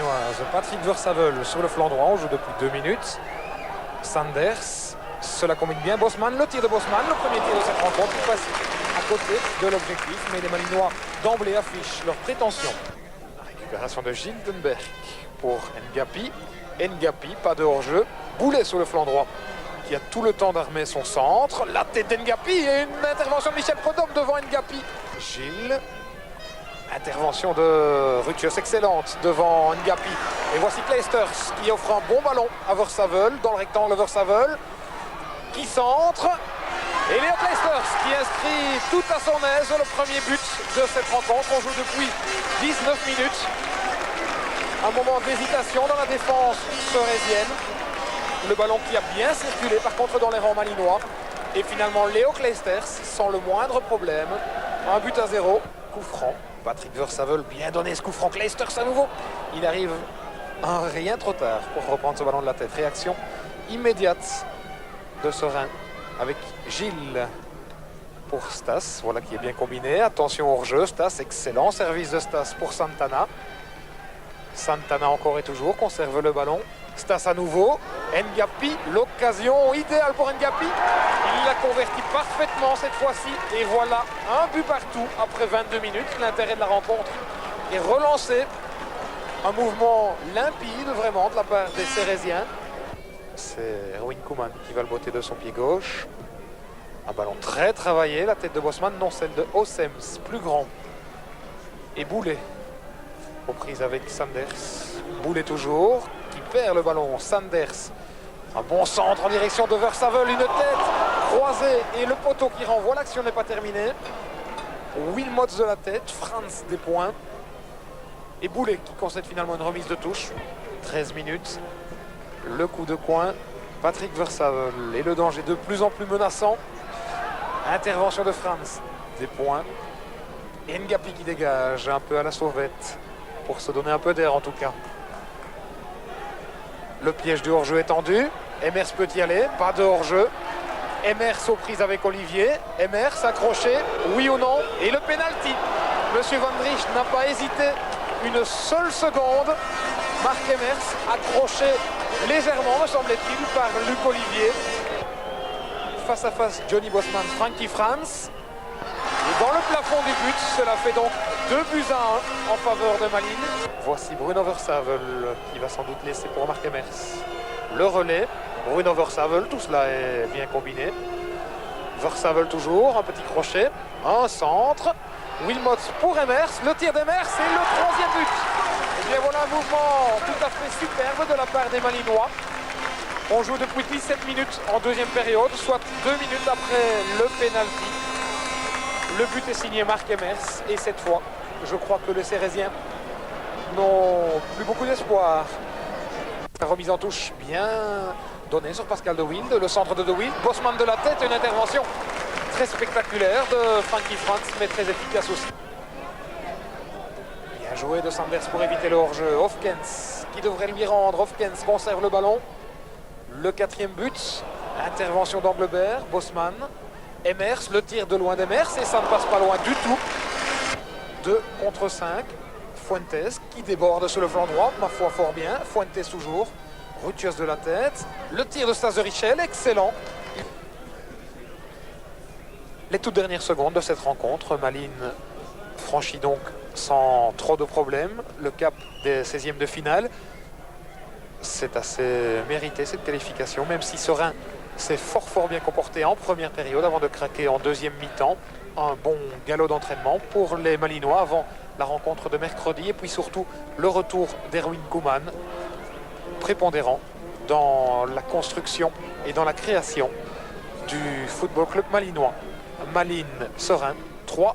malinoise. Patrick Versavel sur le flanc droit, on joue depuis 2 minutes. Sanders, cela combine bien. Bosman, le tir de Bosman, le premier tir de cette rencontre, qui passe à côté de l'objectif, mais les Malinois d'emblée affichent leur prétention. La récupération de Gildenberg pour Ngapi. Ngapi, pas de hors-jeu. Boulet sur le flanc droit, qui a tout le temps d'armer son centre. La tête d'Ngapi et une intervention de Michel Prudhomme devant Ngapi. Gilles, intervention de Rutius excellente devant Ngapi. Et voici Kleisters qui offre un bon ballon à Versavel dans le rectangle. Versavel qui centre. Et Léo Kleisters qui inscrit tout à son aise le premier but de cette rencontre. On joue depuis 19 minutes. Un moment d'hésitation dans la défense serésienne. Le ballon qui a bien circulé par contre dans les rangs malinois. Et finalement Léo Kleisters sans le moindre problème. 1-0. Coup franc. Patrick Versavel bien donné ce coup franc. Kleisters à nouveau. Il arrive rien trop tard pour reprendre ce ballon de la tête. Réaction immédiate de Serein avec Gilles pour Stas. Voilà qui est bien combiné. Attention au hors-jeu. Stas, excellent service de Stas pour Santana. Santana encore et toujours conserve le ballon. Stas à nouveau. Ngapi, l'occasion idéale pour Ngapi. Il l'a converti parfaitement cette fois-ci. Et voilà, un but partout après 22 minutes. L'intérêt de la rencontre est relancé. Un mouvement limpide vraiment de la part des Cérésiens. C'est Erwin Koeman qui va le botter de son pied gauche. Un ballon très travaillé. La tête de Bosman, non celle de Ossems, plus grand. Et Boulet. Reprise avec Sanders. Boulet toujours, qui perd le ballon. Sanders, un bon centre en direction de Versavel. Une tête croisée et le poteau qui renvoie. L'action n'est pas terminée. Wilmots de la tête, Franz des points. Et Boulet qui concède finalement une remise de touche. 13 minutes. Le coup de coin. Patrick Versavel. Et le danger de plus en plus menaçant. Intervention de Franz. Des points. Et Ngapi qui dégage un peu à la sauvette. Pour se donner un peu d'air en tout cas. Le piège du hors-jeu est tendu. Emers peut y aller, pas de hors-jeu. Emers aux prises avec Olivier. Emers accroché, oui ou non. Et le pénalty. Monsieur Van Driesch n'a pas hésité une seule seconde. Marc Emers accroché légèrement, me semble-t-il, par Luc Olivier. Face à face, Johnny Bosman, Frankie Franz. Et dans le plafond du but, cela fait donc 2-1 en faveur de Malines. Voici Bruno Versavel qui va sans doute laisser pour Marc Emers. Le relais, Bruno Versavel, tout cela est bien combiné. Versavel toujours, un petit crochet, un centre. Wilmots pour Emers, le tir d'Emers et le 3e but. Et bien voilà un mouvement tout à fait superbe de la part des Malinois. On joue depuis 17 minutes en deuxième période, soit 2 minutes après le pénalty. Le but est signé Marc Emers et cette fois, je crois que les Cérésiens n'ont plus beaucoup d'espoir. La remise en touche bien donnée sur Pascal De Wild, le centre de Wild, Bosman de la tête, une intervention très spectaculaire de Frankie Franz, mais très efficace aussi. Bien joué de Sanders pour éviter le hors-jeu. Hofkens qui devrait lui rendre. Hofkens conserve le ballon. Le 4e but, intervention d'Anglebert, Bosman. Emers, le tir de loin d'Emers et ça ne passe pas loin du tout. 2 contre 5. Fuentes qui déborde sur le flanc droit, ma foi fort bien. Fuentes toujours. Rutius de la tête. Le tir de Stas de Richel, excellent. Les toutes dernières secondes de cette rencontre, Malines franchit donc sans trop de problèmes le cap des 16e de finale. C'est assez mérité cette qualification, même si Serein s'est fort bien comporté en première période avant de craquer en deuxième mi-temps. Un bon galop d'entraînement pour les Malinois avant la rencontre de mercredi et puis surtout le retour d'Erwin Koeman, prépondérant dans la construction et dans la création du Football Club malinois. Malines Serein 3-1.